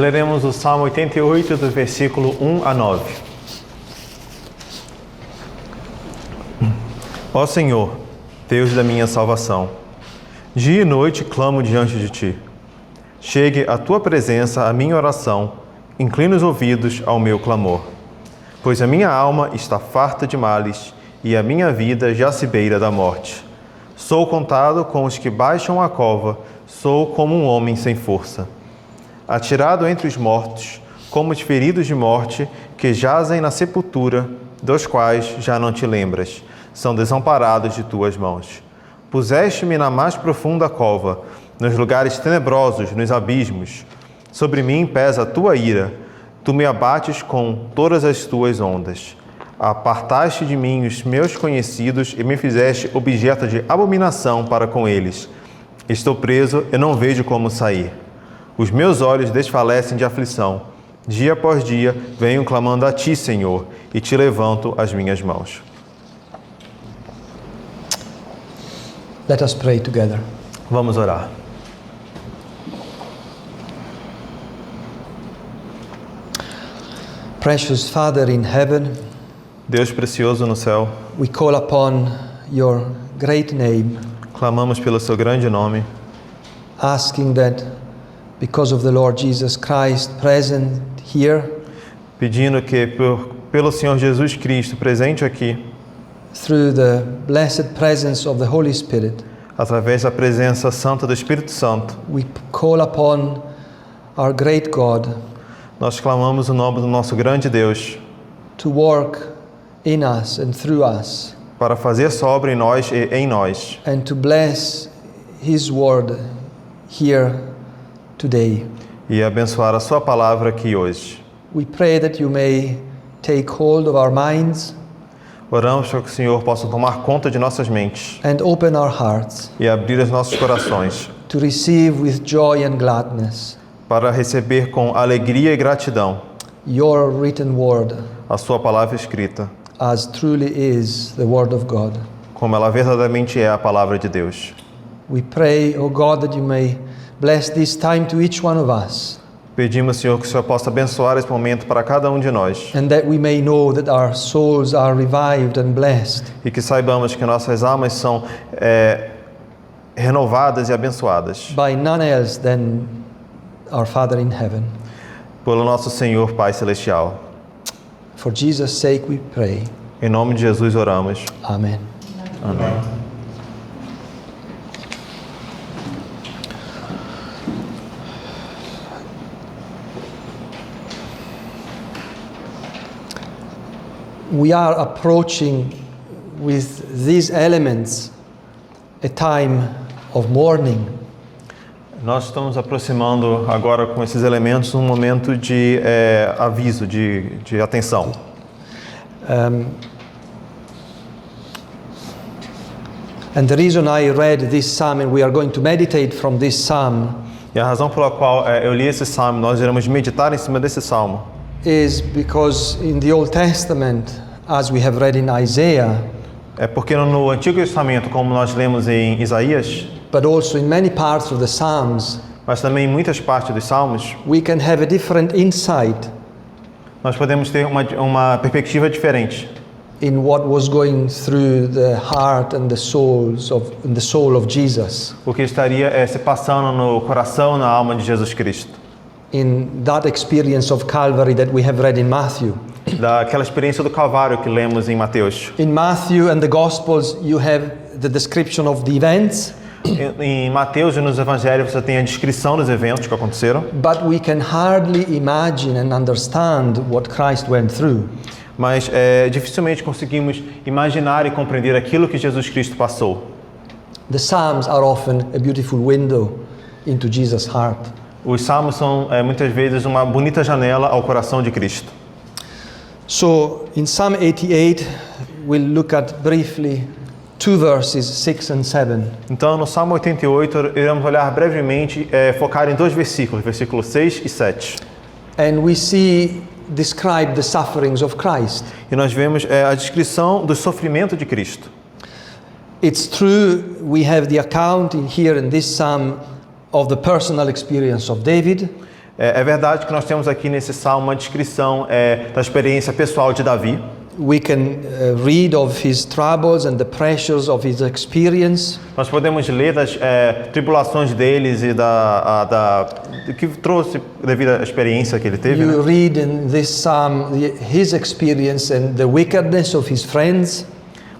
Leremos o Salmo 88, do versículo 1 a 9. Ó Senhor, Deus da minha salvação, dia e noite clamo diante de Ti. Chegue à Tua presença a minha oração, inclina os ouvidos ao meu clamor. Pois a minha alma está farta de males e a minha vida já se beira da morte. Sou contado com os que baixam a cova, sou como um homem sem força. Atirado entre os mortos, como os feridos de morte, que jazem na sepultura, dos quais já não te lembras, são desamparados de tuas mãos. Puseste-me na mais profunda cova, nos lugares tenebrosos, nos abismos. Sobre mim pesa a tua ira, tu me abates com todas as tuas ondas. Apartaste de mim os meus conhecidos e me fizeste objeto de abominação para com eles. Estou preso e não vejo como sair. Os meus olhos desfalecem de aflição. Dia após dia venho clamando a Ti, Senhor, e Te levanto as minhas mãos. Let us pray together. Vamos orar. Precious Father in heaven, Deus precioso no céu, we call upon Your great name, clamamos pelo Seu grande nome, asking that because of the Lord Jesus Christ present here, pedindo que pelo Senhor Jesus Cristo presente aqui, through the blessed presence of the Holy Spirit, através da presença santa do Espírito Santo, we call upon our great God nós clamamos o nome do nosso grande Deus to work in us and through us, para fazer sobre nós e em nós, and to bless His word here today. e abençoar a Sua palavra aqui hoje. We pray that You may take hold of our minds Oramos para que o Senhor possa tomar conta de nossas mentes and open our hearts e abrir os nossos corações to receive with joy and gladness para receber com alegria e gratidão Your written word, a Sua palavra escrita, as truly is the word of God. como ela verdadeiramente é a palavra de Deus. We pray, O God, that You may bless this time to each one of us, Pedimos, Senhor, que o Senhor possa abençoar esse momento para cada um de nós and that we may know that our souls are revived and blessed e que saibamos que nossas almas são renovadas e abençoadas by none else than our Father in heaven. pelo nosso Senhor Pai Celestial. For Jesus' sake we pray. Em nome de Jesus oramos. Amen. Amém. We are approaching with these elements a time of mourning. Nós estamos aproximando agora com esses elementos um momento de aviso, de atenção. And the reason I read this psalm and we are going to meditate from this psalm E a razão pela qual eu li esse salmo, nós iremos meditar em cima desse salmo, is because in the Old Testament, as we have read in Isaiah, é porque no Antigo Testamento, como nós lemos em Isaías, but also in many parts of the Psalms, mas também em muitas partes dos salmos, we can have a different insight nós podemos ter uma perspectiva diferente in what was going through the heart and the soul of Jesus o que estaria se passando no coração, na alma de Jesus Cristo, in that experience of Calvary that we have read in Matthew. daquela experiência do Calvário que lemos em Mateus. In Matthew and the Gospels, you have the description of the events, Em Mateus e nos Evangelhos você tem a descrição dos eventos que aconteceram, but we can hardly imagine and understand what Christ went through. mas dificilmente conseguimos imaginar e compreender aquilo que Jesus Cristo passou. The Psalms are often a beautiful window into Jesus' heart. Os salmos são muitas vezes uma bonita janela ao coração de Cristo. So in Psalm 88, we'll look at briefly two verses, 6 and 7. Então, no Salmo 88, iremos olhar brevemente, focar em dois versículos, versículos 6 e 7. And we see described the sufferings of Christ. E nós vemos a descrição do sofrimento de Cristo. It's true, we have the account here in this psalm of the personal experience of David. É verdade que nós temos aqui nesse salmo uma descrição da experiência pessoal de Davi. We can read of his troubles and the pressures of his experience. Nós podemos ler das tribulações deles e do que trouxe devido à experiência que ele teve. You Né? read in this psalm his experience and the wickedness of his friends,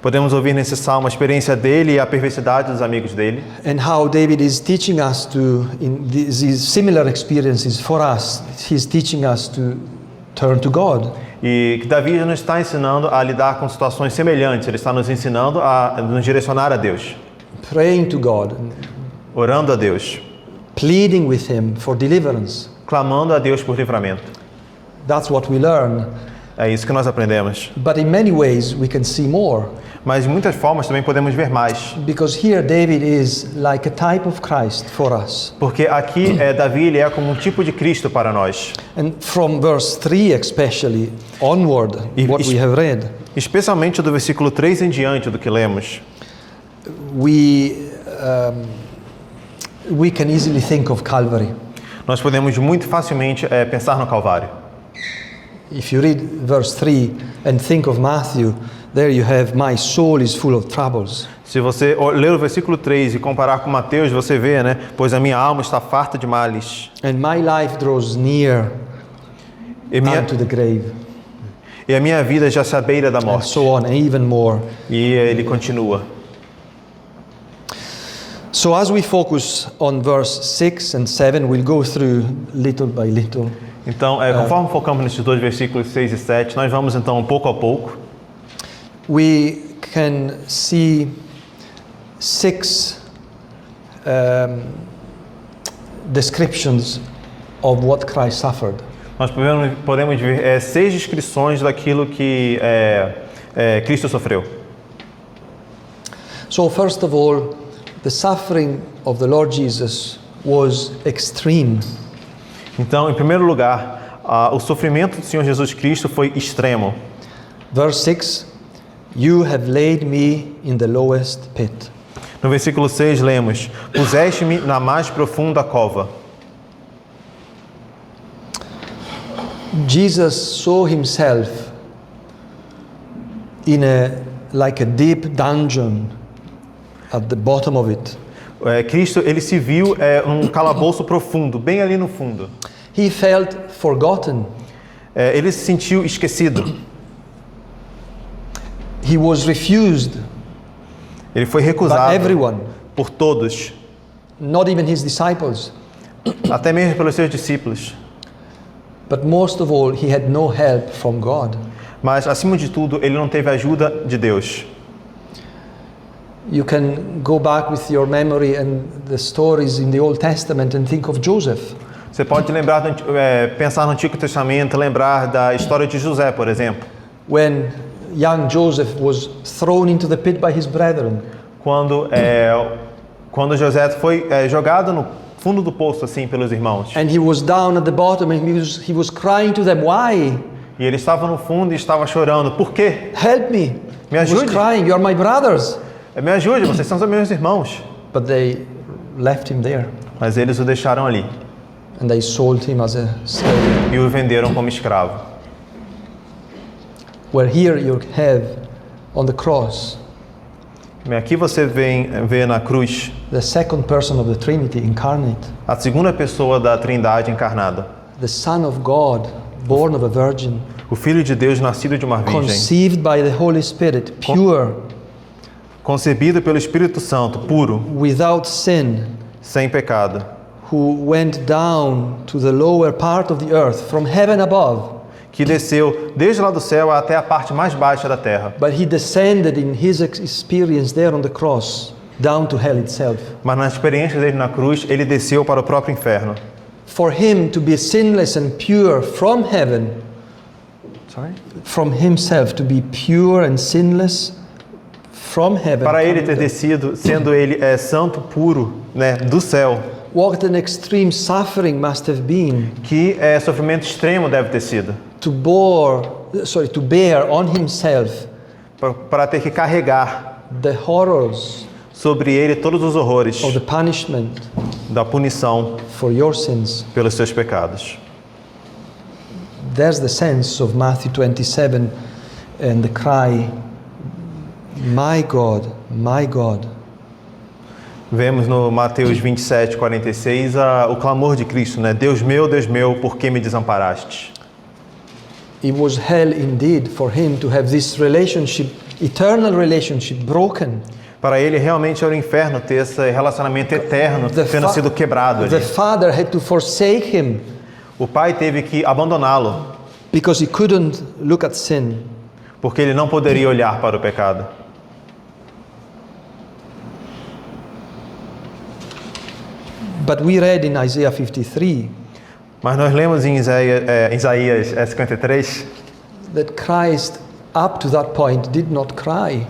Podemos ouvir nesse salmo a experiência dele e a perversidade dos amigos dele. and how David is teaching us to, in these similar experiences for us, he's teaching us to turn to God. E que Davi nos está ensinando a lidar com situações semelhantes. Ele está nos ensinando a nos direcionar a Deus, Praying to God, orando a Deus, pleading with him for deliverance. clamando a Deus por livramento. That's what we learn. É isso que nós aprendemos. But in many ways we can see more, Mas de muitas formas também podemos ver mais. because here David is like a type of Christ for us. Porque aqui Davi ele é como um tipo de Cristo para nós. And from verse 3 especially onward, what we have read, Especialmente do versículo 3 em diante do que lemos. we can easily think of Calvary. Nós podemos muito facilmente pensar no Calvário. If you read verse 3 and think of Matthew, there you have, my soul is full of troubles. Se você ler o versículo 3 e comparar com Mateus, você vê, né? Pois a minha alma está farta de males. And my life draws near E unto the grave. a minha vida já se à beira da And morte. so on, and even more. E ele continua. So as we focus on verse 6 and 7, we'll go through little by little. Então, conforme focamos nesses dois versículos 6 e 7, nós vamos então pouco a pouco. We can see 6 descriptions of what Christ suffered. Nós podemos ver 6 descrições daquilo que Cristo sofreu. So first of all, the suffering of the Lord Jesus was extreme. Então, em primeiro lugar, o sofrimento do Senhor Jesus Cristo foi extremo. Verse 6, you have laid me in the lowest pit. No versículo 6 lemos: puseste-me na mais profunda cova. Jesus saw himself in like a deep dungeon at the bottom of it. Cristo, ele se viu num calabouço profundo, bem ali no fundo. He felt forgotten. Ele se sentiu esquecido. He was refused Ele foi by recusado everyone, por todos, not even his disciples. até mesmo pelos seus discípulos. But most of all, he had no help from God. Mas, acima de tudo, ele não teve ajuda de Deus. You can go back with your memory and the stories in the Old Testament and think of Joseph. Você pode lembrar, pensar no Antigo Testamento, lembrar da história de José, por exemplo. When young Joseph was thrown into the pit by his brethren. Quando José foi jogado no fundo do poço, assim, pelos irmãos. And he was down at the bottom and he was crying to them, why? E ele estava no fundo e estava chorando. Por quê? Help me. Me He was ajude. crying, you are my brothers. Me ajude, vocês são os meus irmãos. But they left him there Mas eles o deixaram ali and they sold him as a slave. e o venderam como escravo. Where here you have on the cross Aqui você vê na cruz the second person of the Trinity incarnate, a segunda pessoa da Trindade encarnada. the Son of God, born of a virgin, O Filho de Deus nascido de uma virgem, conceived by the Holy Spirit, pure, concebido pelo Espírito Santo, puro, without sin, sem pecado, who went down to the lower part of the earth from heaven above, que desceu desde lá do céu até a parte mais baixa da terra. but he descended in his experience there on the cross down to hell itself. Mas na experiência dele na cruz, ele desceu para o próprio inferno. For him to be sinless and pure from heaven, from himself to be pure and sinless from heaven. Para ele ter descido, sendo ele santo, puro, né, do céu. What an extreme suffering must have been Que sofrimento extremo deve ter sido. to bear on himself Para ter que carregar the horrors sobre ele todos os horrores of the punishment da punição for your sins. pelos seus pecados. There's the sense of Matthew 27 and the cry, my God, my God. Vemos no Mateus 27, 46, o clamor de Cristo, né? Deus meu, por que me desamparaste? It was hell indeed for him to have this relationship, eternal relationship, broken. Para ele realmente era o inferno ter esse relacionamento eterno tendo sido quebrado The ali. father had to forsake him O pai teve que abandoná-lo because he couldn't look at sin. porque ele não poderia olhar para o pecado. But we read in Isaiah 53 Mas nós lemos em Isaías 53 that Christ, up to that point, did not cry.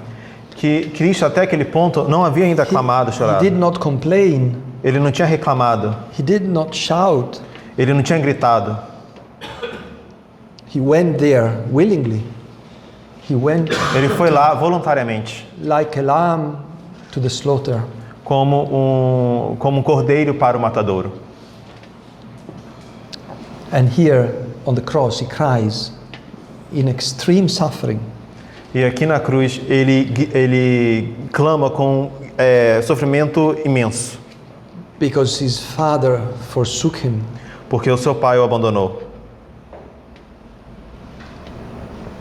que Cristo até aquele ponto não havia ainda clamado, He chorado. did not complain. Ele não tinha reclamado, He did not shout. ele não tinha gritado. He went there willingly. He went Ele foi lá voluntariamente, like a lamb to the slaughter. como um cordeiro para o matadouro. And here on the cross he cries in extreme suffering. E aqui na cruz ele clama com sofrimento imenso, Because his father forsook him. porque o seu pai o abandonou.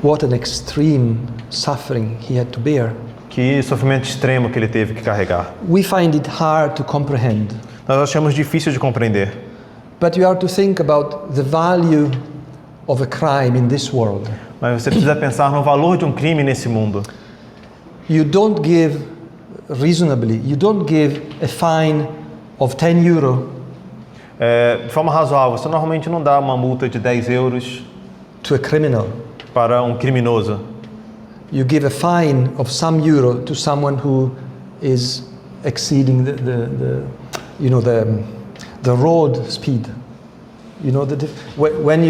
What an extreme suffering he had to bear. Que sofrimento extremo que ele teve que carregar. We find it hard to comprehend. Nós achamos difícil de compreender. But you are to think about the value of a crime in this world. Mas você precisa pensar no valor de um crime nesse mundo. You don't give reasonably, you don't give a fine of 10 euro De forma razoável, você normalmente não dá uma multa de 10 euros to a criminal. para um criminoso. You give a fine of some euro to someone who is exceeding the road speed. You know when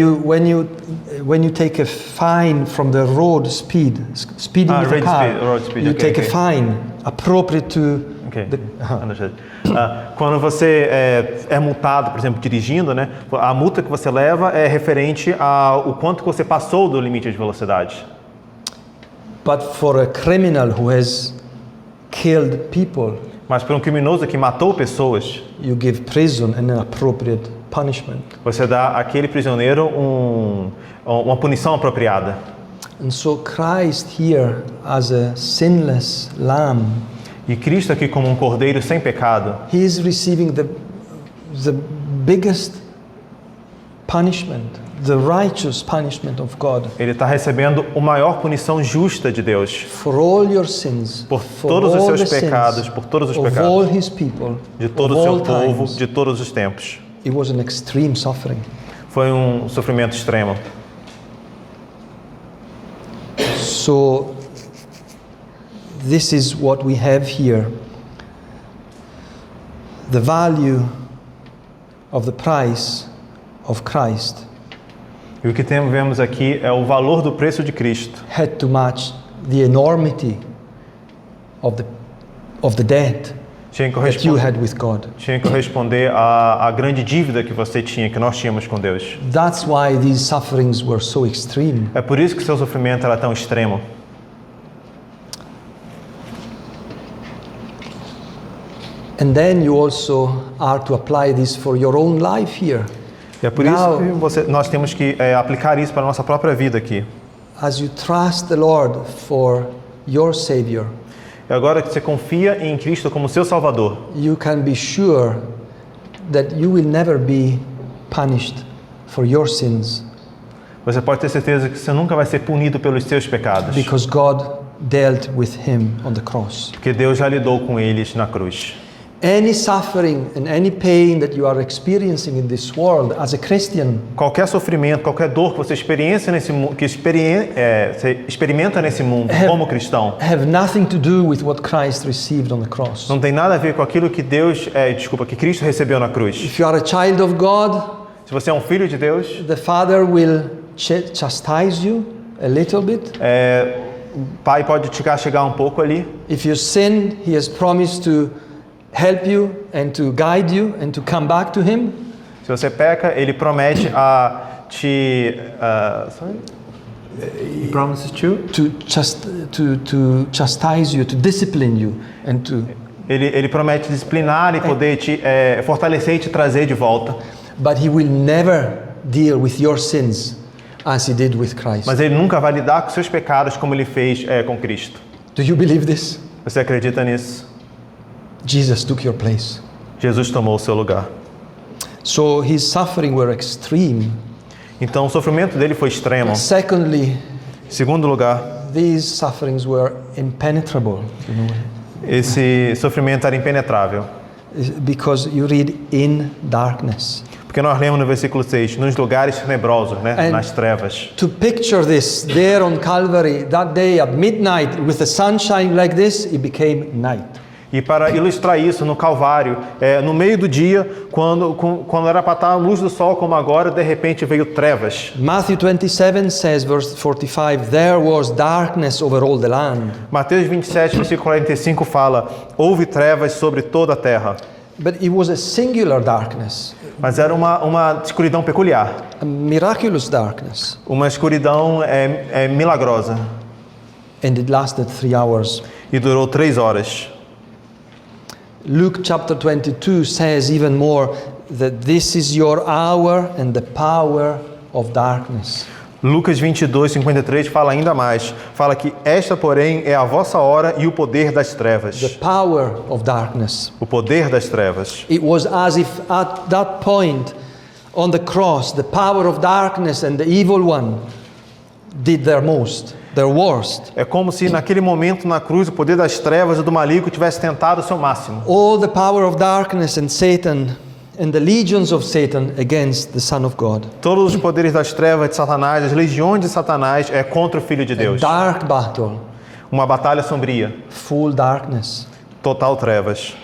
you take a fine from the road speeding with a car, road speed, you okay, take okay. a fine appropriate to Ok, the, understood. Quando você é multado, por exemplo, dirigindo, né? A multa que você leva é referente ao quanto que você passou do limite de velocidade. But for a criminal who has killed people, Mas para um criminoso que matou pessoas, you give prison and an appropriate punishment. você dá àquele prisioneiro uma punição apropriada. And so Christ here as a sinless lamb, E Cristo aqui como um cordeiro sem pecado, he is receiving the biggest punishment, the righteous punishment of God ele está recebendo a maior punição justa de Deus for all your sins, por for todos os all seus the pecados, sins por todos os of pecados, all his people, de todo o of seu all povo, times. de todos os tempos. It was an extreme suffering. Foi um sofrimento extremo. So this is what we have here. The value of the price of Christ E o que vemos aqui é o valor do preço de Cristo. had to match the enormity of the debt Tinha que that you corresponder, had with God. tinha que corresponder à grande dívida que você tinha, que nós tínhamos com Deus. That's why these sufferings were so extreme. É por isso que seu sofrimento era tão extremo. And then you also are to apply this for your own life here. E é por isso que nós temos que aplicar isso para a nossa própria vida aqui. As you trust the Lord for your Savior, E agora que você confia em Cristo como seu Salvador, you can be sure that you will never be punished for your sins, você pode ter certeza que você nunca vai ser punido pelos seus pecados. because God dealt with him on the cross. Porque Deus já lidou com eles na cruz. Any suffering and any pain that you are experiencing in this world as a Christian Qualquer sofrimento, qualquer dor que você você experimenta nesse mundo como cristão, have nothing to do with what Christ received on the cross. não tem nada a ver com aquilo que que Cristo recebeu na cruz. If you are a child of God, Se você é um filho de Deus, the Father will chastise you a little bit. o Pai pode te castigar um pouco ali. If you sin, He has promised to help you and to guide you and to come back to Him. Se você peca, ele promete a te He promises to To chastise you, to discipline you, and to. Ele promete disciplinar e poder te fortalecer e te trazer de volta. But He will never deal with your sins as He did with Christ. Mas ele nunca vai lidar com seus pecados como ele fez com Cristo. Do you believe this? Você acredita nisso? Jesus took your place. Jesus tomou o seu lugar. So His suffering were extreme. Então o sofrimento dele foi extremo. Secondly, Em segundo lugar, these sufferings were impenetrable. You know, esse sofrimento era impenetrável. because you read in darkness. Porque nós lemos no versículo 6, nos lugares tenebrosos, né? And Nas trevas. to picture this there on Calvary that day at midnight with the sunshine like this, it became night. E para ilustrar isso no Calvário, no meio do dia, quando era para estar a luz do sol como agora, de repente veio trevas. Matthew 27 says, verse 45, there was darkness over all the land. Mateus 27, versículo 45 fala, houve trevas sobre toda a terra. But it was a singular darkness, Mas era uma escuridão peculiar, a miraculous darkness. uma escuridão milagrosa. And it lasted 3 hours. E durou 3 horas. Luke chapter 22 says even more that this is your hour and the power of darkness. Lucas 22, 53 fala ainda mais. Fala que esta, porém, é a vossa hora e o poder das The trevas. power of darkness. O poder das trevas. It was as if at that point on the cross, the power of darkness and the evil one did their most, their worst. É como se naquele momento na cruz o poder das trevas e do maligno tivesse tentado o seu máximo. All the power of darkness and Satan and the legions of Satan against the Son of God. Todos os poderes das trevas de Satanás, as legiões de Satanás é contra o Filho de A Deus. dark battle, Uma batalha sombria, full darkness. total trevas.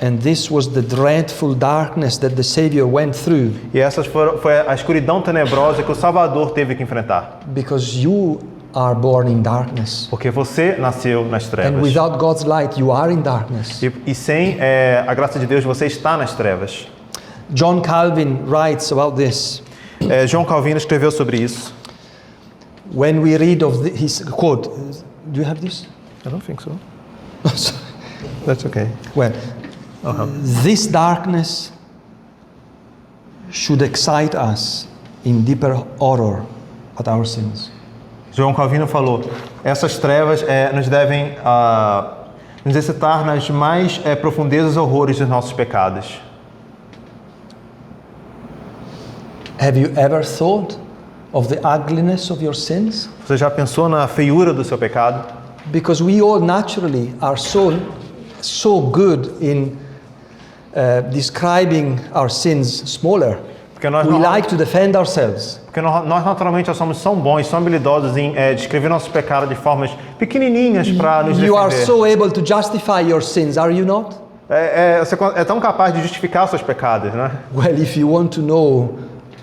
And this was the dreadful darkness that the Savior went through, E essa foi a escuridão tenebrosa que o Salvador teve que enfrentar. because you are born in darkness. Porque você nasceu nas And trevas. without God's light, you are in darkness. E sem a graça de Deus, você está nas trevas. John Calvin writes about this. João Calvino escreveu sobre isso. When we read of his quote, do you have this? I don't think so. Sorry. That's okay. Well, this darkness should excite us in deeper horror at our sins. João Calvino falou, essas trevas nos devem nos excitar nas mais profundezas e horrores dos nossos pecados. Have you ever thought of the ugliness of your sins? Você já pensou na feiura do seu pecado? Because we all naturally are so good in describing our sins smaller. Porque nós, We like to defend ourselves. porque nós naturalmente nós somos tão bons, tão habilidosos em descrever nossos pecados de formas pequenininhas para nos You are defender. so able to justify your sins, are you not? Você é tão capaz de justificar os seus pecados, né? Well, if you want to know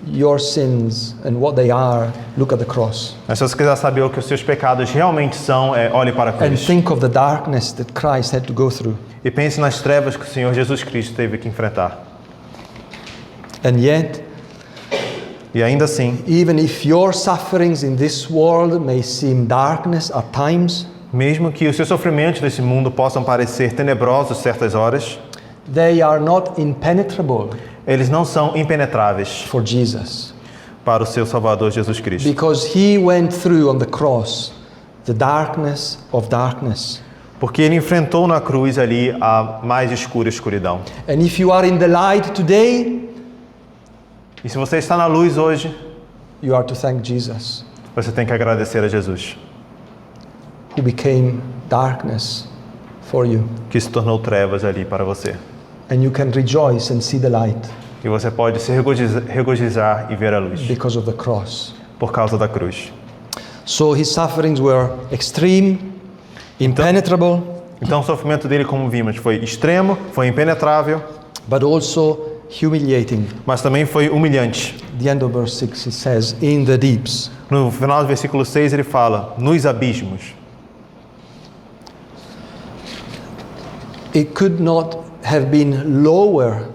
your sins and what they are, look at the cross Mas se você quiser saber o que os seus pecados realmente são, olhe para a and cruz. think of the darkness that Christ had to go through. E pense nas trevas que o Senhor Jesus Cristo teve que enfrentar. And yet, E ainda assim, even if your sufferings in this world may seem darkness at times, mesmo que os seus sofrimentos desse mundo possam parecer tenebrosos certas horas, they are not impenetrable eles não são impenetráveis for Jesus, para o seu Salvador Jesus Cristo. because he went through on the cross the darkness of darkness. Porque ele enfrentou na cruz ali a mais escura escuridão. And if you are in the light today, E se você está na luz hoje, you are to thank Jesus, você tem que agradecer a Jesus, who became darkness for you. que se tornou trevas ali para você. And you can rejoice and see the light E você pode se regozijar e ver a luz because of the cross. por causa da cruz. So his sufferings were extreme, impenetrable, Então o sofrimento dele, como vimos, foi extremo, foi impenetrável, but also humiliating. mas também foi humilhante. The end of verse 6 it says, in the deeps. No final do versículo 6 ele fala, nos abismos. It could not have been lower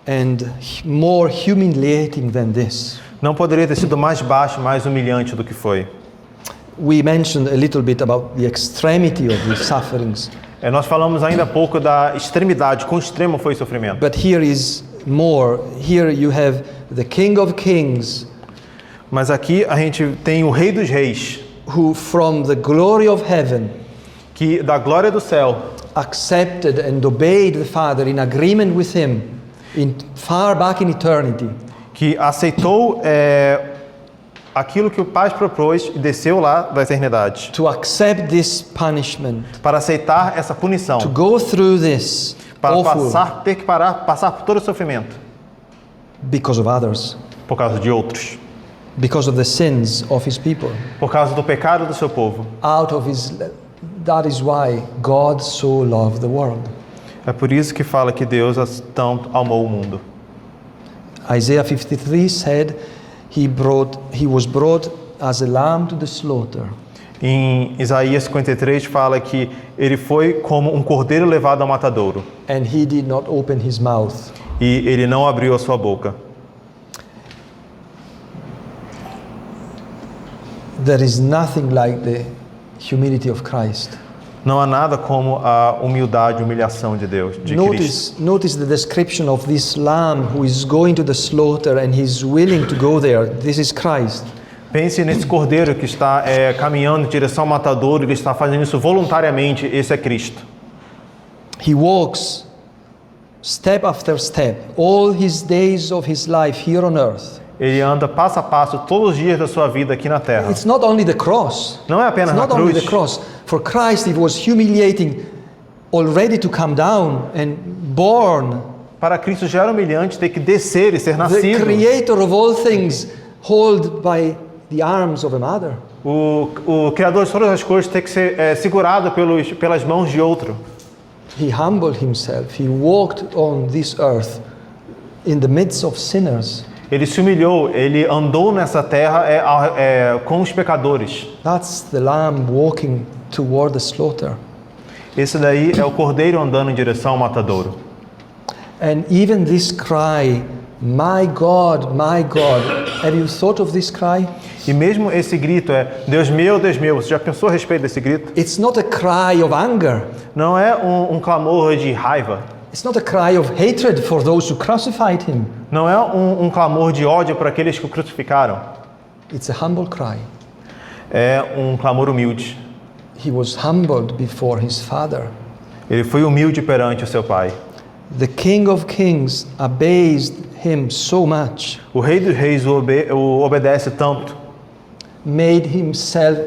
and more humiliating than this. Não poderia ter sido mais baixo, mais humilhante do que foi. We mentioned a little bit about the extremity of these sufferings, Nós falamos ainda há pouco da extremidade, quão extremo foi o sofrimento. but here is more. Here you have the King of Kings, Mas aqui a gente tem o Rei dos Reis, who from the glory of heaven que da glória do céu accepted and obeyed the Father in agreement with him in far back in eternity, que aceitou aquilo que o Pai propôs e desceu lá da eternidade to accept this punishment, para aceitar essa punição, to go through this para awful ter que passar por todo o sofrimento because of others, por causa de outros, because of the sins of his people. por causa do pecado do seu povo. That is why God so loved the world. É por isso que fala que Deus tanto amou o mundo. Isaiah 53 said he was brought as a lamb to the slaughter. Em Isaías 53 fala que ele foi como um cordeiro levado ao matadouro And he did not open his mouth. e ele não abriu a sua boca. There is nothing like the humility of Christ. Não há nada como a humildade, humilhação de Deus, de Cristo. Notice the description of this lamb who is going to the slaughter and he's willing to go there. This is Christ. Pense nesse cordeiro que está caminhando em direção ao matadouro, ele está fazendo isso voluntariamente. Esse é Cristo. He walks step after step all his days of his life here on earth. Ele anda passo a passo todos os dias da sua vida aqui na terra. It's not only the cross. Não é apenas It's a not only the cruz. cross. For Christ it was humiliating already to come down and born. Para Cristo já era humilhante ter que descer e ser The nascido. creator of all things hold by the arms of a mother. O Criador de todas as coisas ter que ser segurado pelas mãos de outro. He humbled himself. He walked on this earth in the midst of sinners. Ele se humilhou, ele andou nessa terra com os pecadores. That's the lamb walking toward the slaughter. Esse daí é o cordeiro andando em direção ao matadouro. And even this cry, my God, have you thought of this cry? E mesmo esse grito Deus meu, você já pensou a respeito desse grito? It's not a cry of anger. Não é um clamor de raiva. It's not a cry of hatred for those who crucified him. Não é um clamor de ódio para aqueles que o crucificaram. It's a humble cry. É um clamor humilde. He was humbled before his Father. Ele foi humilde perante o seu Pai. The King of Kings obeys him so much, O Rei dos Reis o obedece tanto. made himself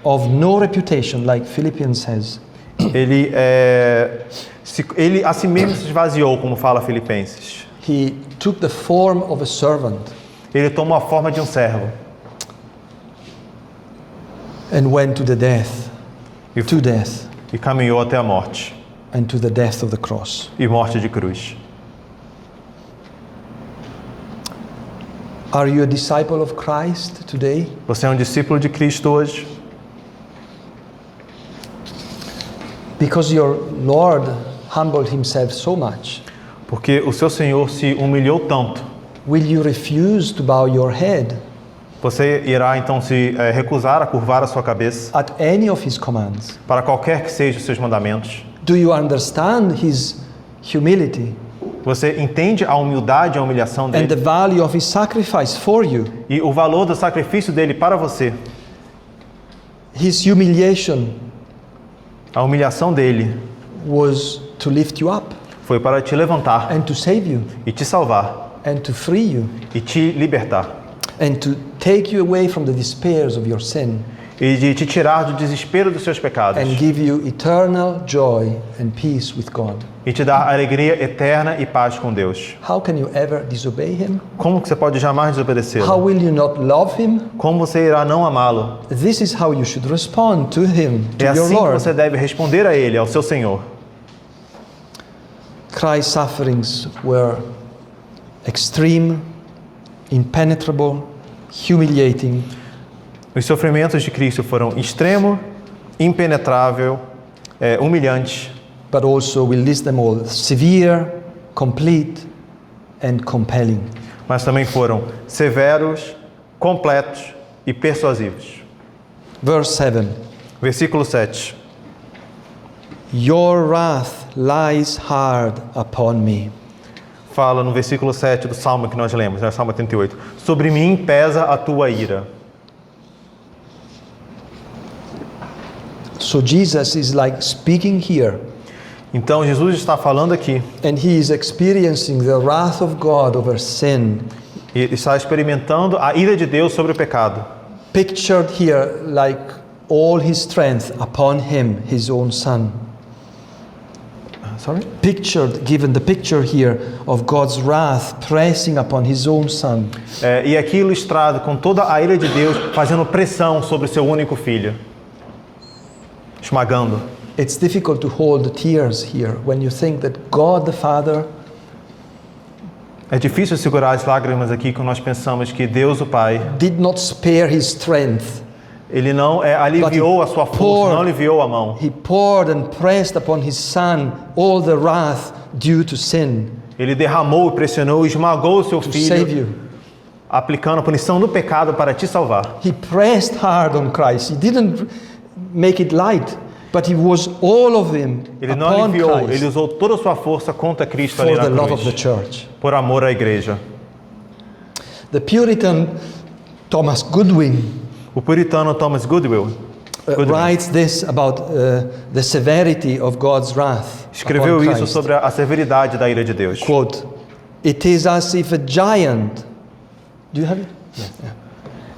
of no reputation, like Philippians says. Ele a si mesmo se esvaziou, como fala Filipenses. He took the form of a servant Ele tomou a forma de um servo and went to the death, e caminhou até a morte, and to the death of the cross. e morte de cruz. Are you a disciple of Christ today? Você é um discípulo de Cristo hoje? Because your Lord humbled himself so much. Porque o seu Senhor se humilhou tanto. Will you refuse to bow your head Você irá então se recusar a curvar a sua cabeça at any of his commands? para qualquer que seja os seus mandamentos? Do you understand his humility Você entende a humildade e a humilhação and the dele value of his sacrifice for you? e o valor do sacrifício dele para você? His humiliation A humilhação dele was to lift you up foi para te levantar and to save you e te salvar and to free you e te libertar and to take you away from the despairs of your sin e de te tirar do desespero dos seus pecados and give you eternal joy and peace with God. e te dar alegria eterna e paz com Deus. How can you ever disobey him? Como que você pode jamais How desobedecê-lo? will you not love him? Como você irá não amá-lo? This is how you should respond to him, to É your assim que Lord. você deve responder a ele, ao seu Senhor. Christ's sufferings were extreme, impenetrable, humiliating, Os sofrimentos de Cristo foram extremo, impenetrável, humilhante but also we list them all: severe, complete, and compelling. Mas também foram severos, completos e persuasivos. Verse 7. Versículo 7. Your wrath lies hard upon me. Fala no versículo 7 do Salmo que nós lemos, né? Salmo 88. Sobre mim pesa a tua ira. So Jesus is like speaking here, Então Jesus está falando aqui and he is experiencing the wrath of God over sin, e ele está experimentando a ira de Deus sobre o pecado. pictured here like all his strength upon him, his own son. Sorry? Pictured, given the picture here of God's wrath pressing upon his own son. E aqui ilustrado com toda a ira de Deus fazendo pressão sobre o seu único filho, esmagando. It's difficult to hold the tears here when you think that God the Father É difícil segurar as lágrimas aqui quando nós pensamos que Deus, o Pai, did not spare his strength. Ele não aliviou a sua força, não aliviou a mão. He poured and pressed upon his son all the wrath due to sin Ele derramou, pressionou, esmagou o seu to save filho, you. aplicando a punição do pecado para te salvar. He pressed hard on Christ. He didn't make it light, but he was all of him Ele não upon aliviou, ele Christ usou toda a sua força contra Cristo ali for the na love of the cruz, church. por amor à igreja. The Puritan Thomas Goodwin O puritano Thomas Goodwill writes this about the severity of God's wrath escreveu upon isso Christ. sobre a severidade da ira de Deus. Quote, "It is as if a giant..." Do you have it?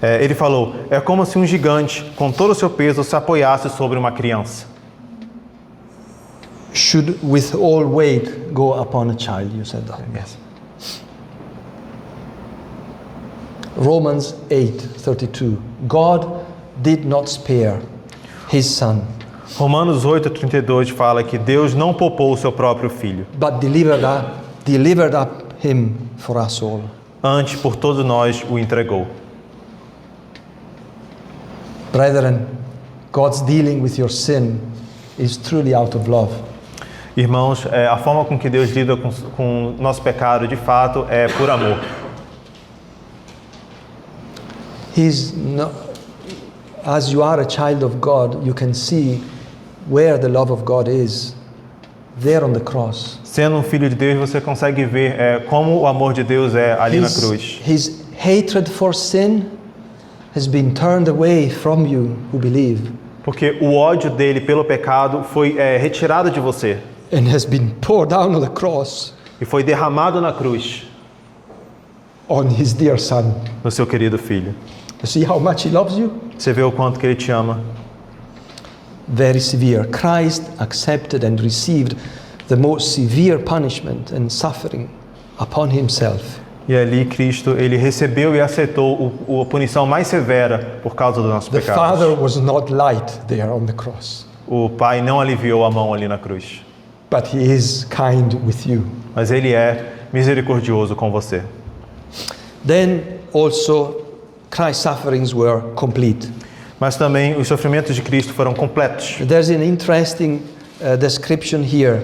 Ele falou, é como se um gigante, com todo o seu peso, se apoiasse sobre uma criança. Should with all weight go upon a child, you said that. Yes. Romans 8:32. God did not spare his son, Romanos 8:32 fala que Deus não poupou o seu próprio filho, but delivered up him for us all. antes por todos nós o entregou. Brethren, God's dealing with your sin is truly out of love. Irmãos, a forma com que Deus lida com o nosso pecado, de fato, é por amor. As you are a child of God, you can see where the love of God is, there on the cross. Sendo um filho de Deus, você consegue ver como o amor de Deus é ali na cruz. His hatred for sin has been turned away from you who believe, Porque o ódio dele pelo pecado foi retirado de você and has been poured down on the cross e foi derramado na cruz on his dear son. no seu querido filho. You see how much he loves you? Você vê o quanto que ele te ama. Very severe. Christ accepted and received the most severe punishment and suffering upon himself. E ali Cristo, ele recebeu e aceitou a punição mais severa por causa do nosso The pecado. Father was not light there on the cross, O Pai não aliviou a mão ali na cruz, but he is kind with you. mas ele é misericordioso com você. Then also Christ's sufferings were complete. Mas também os sofrimentos de Cristo foram completos. There's an interesting description here,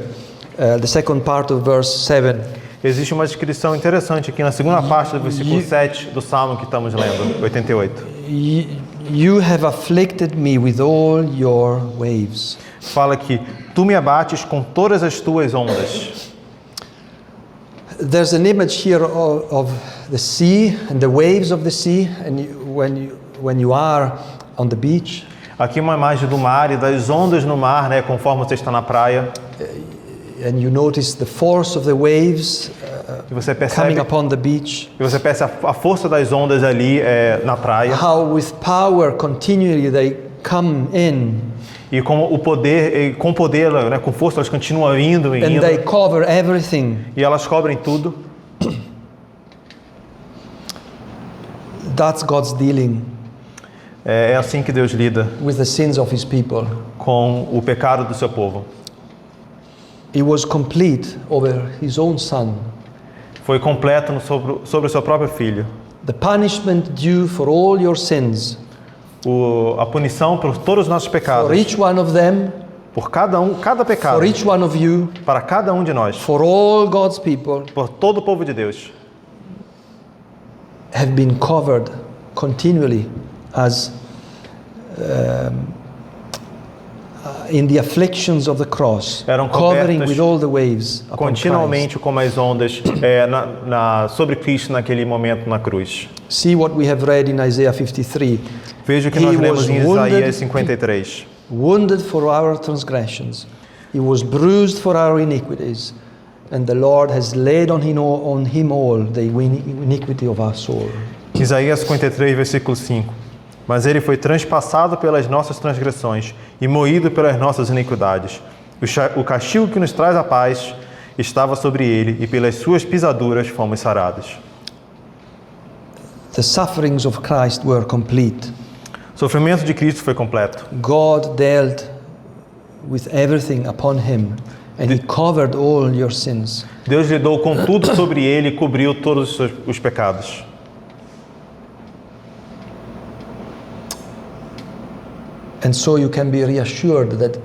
the second part of verse 7. Existe uma descrição interessante aqui na segunda parte do versículo 7 do Salmo que estamos lendo, 88. You have afflicted me with all your waves. Fala que tu me abates com todas as tuas ondas. There's an image here of the sea and the waves of the sea, and when you are on the beach, Aqui uma imagem do mar e das ondas no mar, né, conforme você está na praia. and you notice the force of the waves E você coming percebe, upon the beach, a força das ondas ali na praia. how with power continually they come in E como o poder, com poder, né, com força, elas continuam indo e and indo. they cover everything. E elas cobrem tudo. That's God's dealing É assim que Deus lida with the sins of his people. com o pecado do seu povo. It was complete over his own son. Foi completo sobre o seu próprio filho. The punishment due for all your sins, A punição por todos os nossos for pecados, each one of them, por cada pecado, for each one of you, para cada um de nós, for all God's people, por todo o povo de Deus, have been covered continually as in the afflictions of the cross, Eram covering cobertas with all the waves upon Christ. continuamente como as ondas sobre Cristo naquele momento na cruz. See what we have read in Isaiah 53. Veja o que He nós lemos was em wounded- Isaías 53. Wounded for our transgressions, he was bruised for our iniquities, and the Lord has laid on him all the iniquity of our soul. Isaías 53, versículo 5. Mas ele foi transpassado pelas nossas transgressões e moído pelas nossas iniquidades. O castigo que nos traz a paz estava sobre ele, e pelas suas pisaduras fomos sarados. The sufferings of Christ were complete. O sofrimento de Cristo foi completo. God dealt with everything upon him, and he covered all your sins. Deus lidou com tudo sobre ele e cobriu todos os pecados. And so you can be reassured that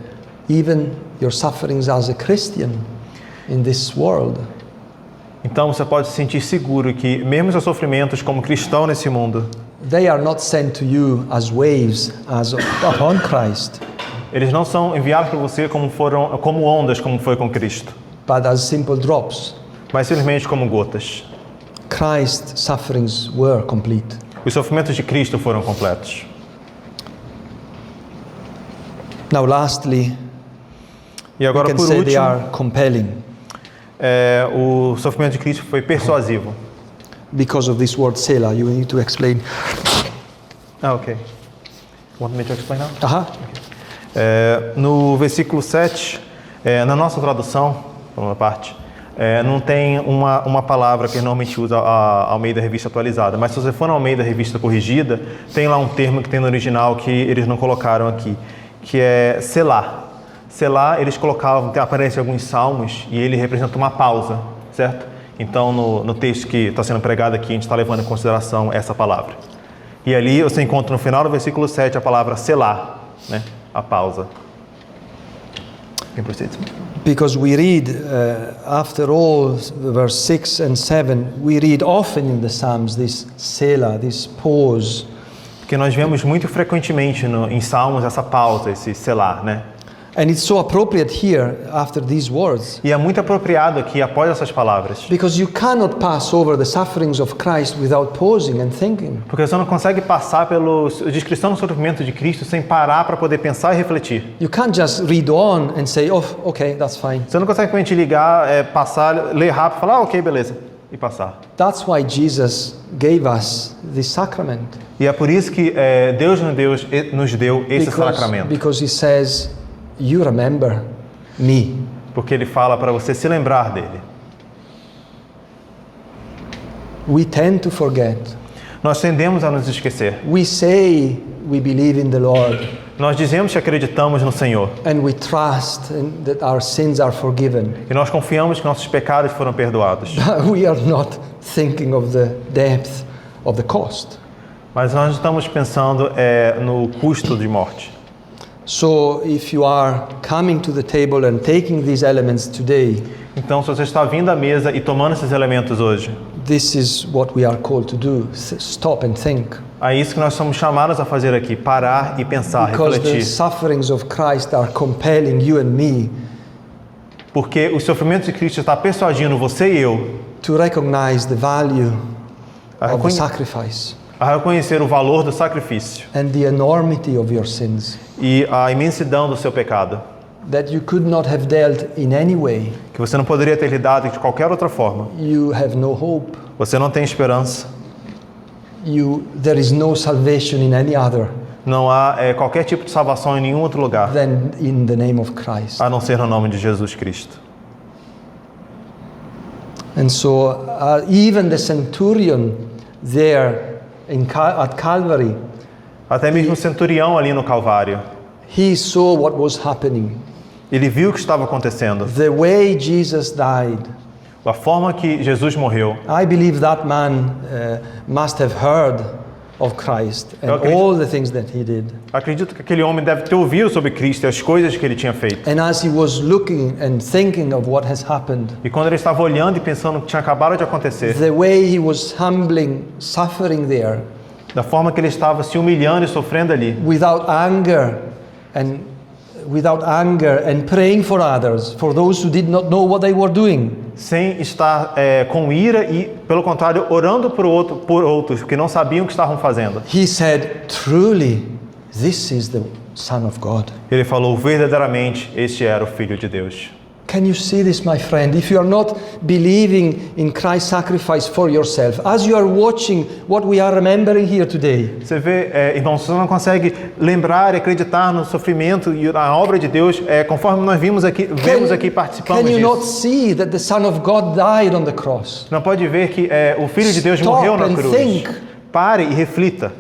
even your sufferings as a Christian in this world Então você pode se sentir seguro que, mesmo seus sofrimentos como cristão nesse mundo, they are not sent to you as waves as upon Christ, eles não são enviados para você como ondas, como foi com Cristo, but as simple drops. mas simplesmente como gotas. Christ's sufferings were complete. Os sofrimentos de Cristo foram completos. Now lastly, E we agora, can por say they último, are compelling o sofrimento de Cristo foi persuasivo. because of this word Selah. You need to explain. Ok. Want me to explain now? No versículo 7, na nossa tradução, uma parte, não tem uma palavra que normalmente usa a Almeida Revista Atualizada, mas se você for na Almeida Revista Corrigida, tem lá um termo que tem no original que eles não colocaram aqui, que é Selah. Selah, eles colocavam, aparece em alguns salmos, e ele representa uma pausa, certo? Então, no texto que está sendo pregado aqui, a gente está levando em consideração essa palavra. E ali você encontra no final do versículo 7 a palavra Selah, né? A pausa. Can proceed. Because we read, after all, verse 6 and 7, we read often in the Psalms this Selah, this pause. Porque nós vemos muito frequentemente em Salmos essa pausa, esse Selah, né? And it's so appropriate here after these words. E é muito apropriado aqui após essas palavras. Because you cannot pass over the sufferings of Christ without pausing and thinking. Porque você não consegue passar pela descrição do sofrimento de Cristo sem parar para poder pensar e refletir. You can't just read on and say, oh, okay, that's fine. Você não consegue simplesmente ligar, passar, ler rápido e falar, ok, beleza, e passar. That's why Jesus gave us this sacrament. E é por isso que Deus nos deu esse sacramento. Because he says, you remember me. Porque ele fala para você se lembrar dele. We tend to forget. Nós tendemos a nos esquecer. We say we believe in the Lord. Nós dizemos que acreditamos no Senhor. And we trust that our sins are forgiven. E nós confiamos que nossos pecados foram perdoados. But we are not thinking of the depth of the cost. Mas nós estamos pensando no custo de morte. So if you are coming to the table and taking these elements today, Então, se você está vindo à mesa e tomando esses elementos hoje, this is what we are called to do. Stop and think. é isso que nós somos chamados a fazer aqui, parar e pensar, Because the refletir. sufferings of Christ are compelling you and me Porque os sofrimentos de Cristo estão persuadindo você e eu to recognize the value a, of the reconhe sacrifice a reconhecer o valor do sacrifício and the enormity of your sins e a imensidão do seu pecado, that you could not have dealt in any way. que você não poderia ter lidado de qualquer outra forma. You have no hope. Você não tem esperança, There is no salvation in any other não há qualquer tipo de salvação em nenhum outro lugar, than in the name of Christ. a não ser no nome de Jesus Cristo. And so even the centurion there at Calvary, Até mesmo o centurião ali no Calvário, he saw what was happening. ele viu o que estava acontecendo. The way Jesus died. A forma que Jesus morreu, I believe that man must have heard of Christ and Eu acredito- all the things that he did. Acredito que aquele homem deve ter ouvido sobre Cristo e as coisas que ele tinha feito. And as he was looking and thinking of what has happened, E quando ele estava olhando e pensando no que tinha acabado de acontecer, the way he was humbling, suffering there, da forma que ele estava se humilhando e sofrendo ali, without anger and praying for others, for those who did not know what they were doing. sem estar com ira e, pelo contrário, orando por outros que não sabiam o que estavam fazendo. He said, truly, this is the Son of God. Ele falou, verdadeiramente, este era o Filho de Deus. Can you see this, my friend? If you are not believing in Christ's sacrifice for yourself, as you are watching what we are remembering here today, Você vê, irmão, se você não consegue lembrar e acreditar no sofrimento e na obra de Deus, conforme nós vemos aqui participamos can you not disso. see that the Son of God died on the cross? Não pode ver que o Filho de Deus Stop morreu na and cruz. think. Pare e reflita.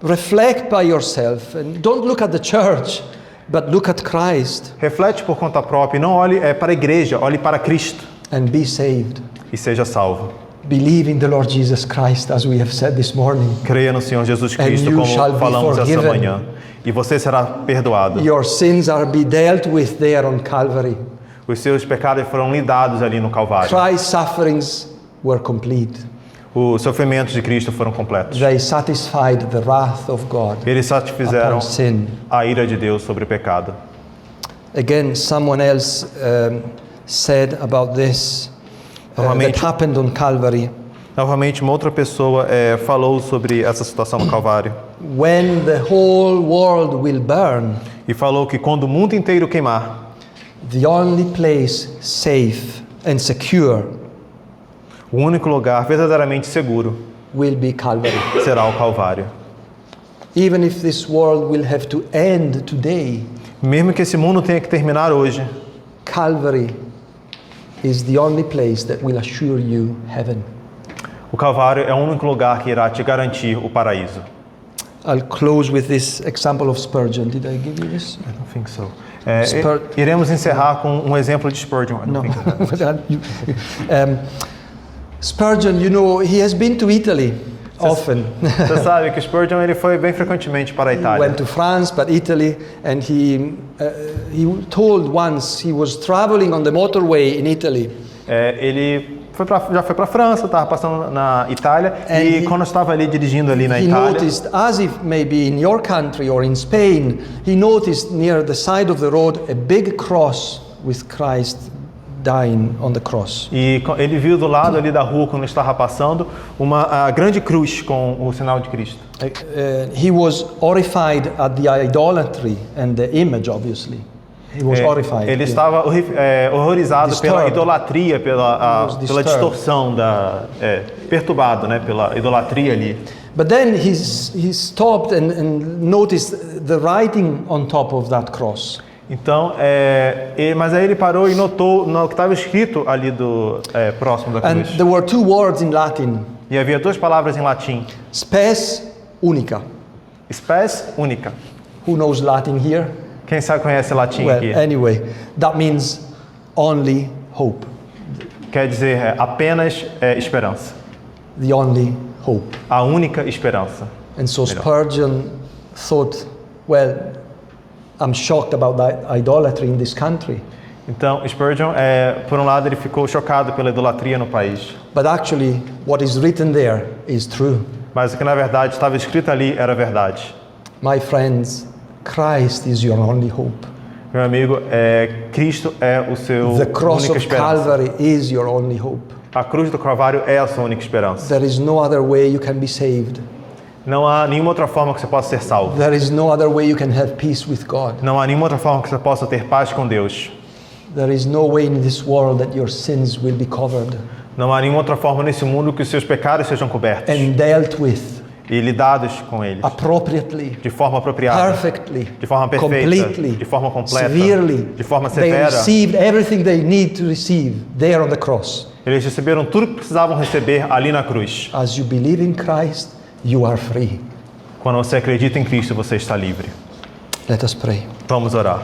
Reflect by yourself and don't look at the church, but look at Christ Reflete por conta própria e não olhe para a igreja, olhe para Cristo and be saved. e seja salvo. Believe in the Lord Jesus Christ, as we have said this morning. Creia no Senhor Jesus And Cristo, you shall como be falamos essa forgiven. manhã, e você será perdoado. Your sins are be dealt with there on Calvary. Os seus pecados foram lidados ali no Calvário. Christ's sufferings were complete. Os sofrimentos de Cristo foram completos. They satisfied the wrath of God Eles satisfizeram upon sin. a ira de Deus sobre o pecado. Again, someone else said about this that Novamente- happened on Calvary. Novamente, uma outra pessoa falou sobre essa situação no Calvário When the whole world will burn, e falou que quando o mundo inteiro queimar, the only place safe and secure o único lugar verdadeiramente seguro will be Calvary. será o Calvário. Even if this world will have to end today, Mesmo que esse mundo tenha que terminar hoje, Calvary is the only place that will assure you heaven. o Calvário é o único lugar que irá te garantir o paraíso. I'll close with this example of Spurgeon. Did I give you this? I don't think so. Iremos encerrar com um exemplo de Spurgeon. I don't think so. Spurgeon, you know, he has been to Italy often. Você sabe que Spurgeon ele foi bem frequentemente para a He Itália. went to France, but Italy, and he told once he was traveling on the motorway in Italy, Ele já foi para a França, estava passando na Itália e quando estava ali dirigindo ali na he Itália, noticed, as if maybe in your country or in Spain, he noticed near the side of the road a big cross with Christ dying on the cross. e ele viu do lado ali da rua quando estava passando uma grande cruz com o sinal de Cristo. He was horrified at the idolatry and the image, obviously. He was horrified. Ele yeah. estava horrorizado pela Disturbed. idolatria, pela disturbed. distorção, perturbado, né, pela idolatria ali. But then he stopped and noticed the writing on top of that cross. Então, mas aí ele parou e notou o que estava escrito ali próximo da And cruz. there were two words in Latin, E havia duas palavras em latim: spes unica. spes unica. Who knows Latin here? Quem sabe conhece latim Well, aqui? anyway, that means only hope. Quer dizer apenas esperança. The only hope. A única esperança. And so Spurgeon thought, well, I'm shocked about that idolatry in this country. Então, Spurgeon, por um lado, ele ficou chocado pela idolatria no país. But actually, what is written there is true. Mas o que na verdade estava escrito ali era verdade. My friends, Christ is your only hope. Meu amigo, Cristo é o seu The cross única of esperança. Calvary is your only hope. A cruz do Calvário é a sua única esperança. There is no other way you can be saved. Não há nenhuma outra forma que você possa ser salvo. There is no other way you can have peace with God. Não há nenhuma outra forma que você possa ter paz com Deus. There is no way in this world that your sins will be covered Não há nenhuma outra forma nesse mundo que os seus pecados sejam cobertos and dealt with e lidados com eles appropriately, de forma apropriada, perfectly, de forma perfeita, completely, de forma completa, severely. de forma They severa. received everything they need to receive there on the cross. Eles receberam tudo que precisavam receber ali na cruz. As you believe in Christ, you are free. Quando você acredita em Cristo, você está livre. Let us pray. Vamos orar.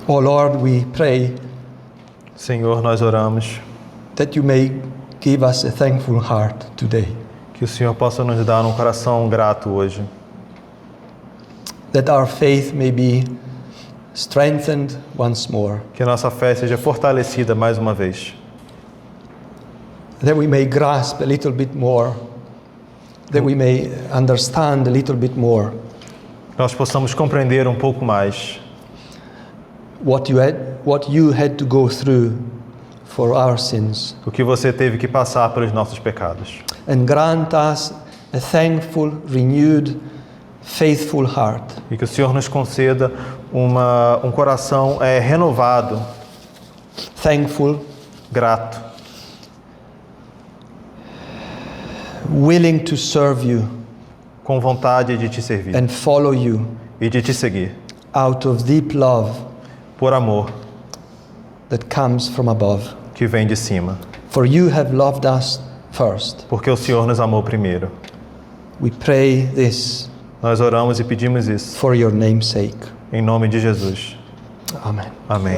Oh Lord, we pray Senhor, nós oramos that you may give us a thankful heart today, que o Senhor possa nos dar um coração grato hoje, that our faith may be strengthened once more, que nossa fé seja fortalecida mais uma vez, that we may grasp a little bit more, that we may understand a little bit more nós possamos compreender um pouco mais what you had to go through for our sins, o que você teve que passar pelos nossos pecados. and grant us a thankful, renewed, faithful heart, E que o Senhor nos conceda um coração renovado, thankful, grato, willing to serve you com vontade de te servir and follow you e de te seguir, out of deep love por amor that comes from above. que vem de cima. For you have loved us first. Porque o Senhor nos amou primeiro. We pray this Nós oramos e pedimos isso for your name's sake. em nome de Jesus. Amen. Amém.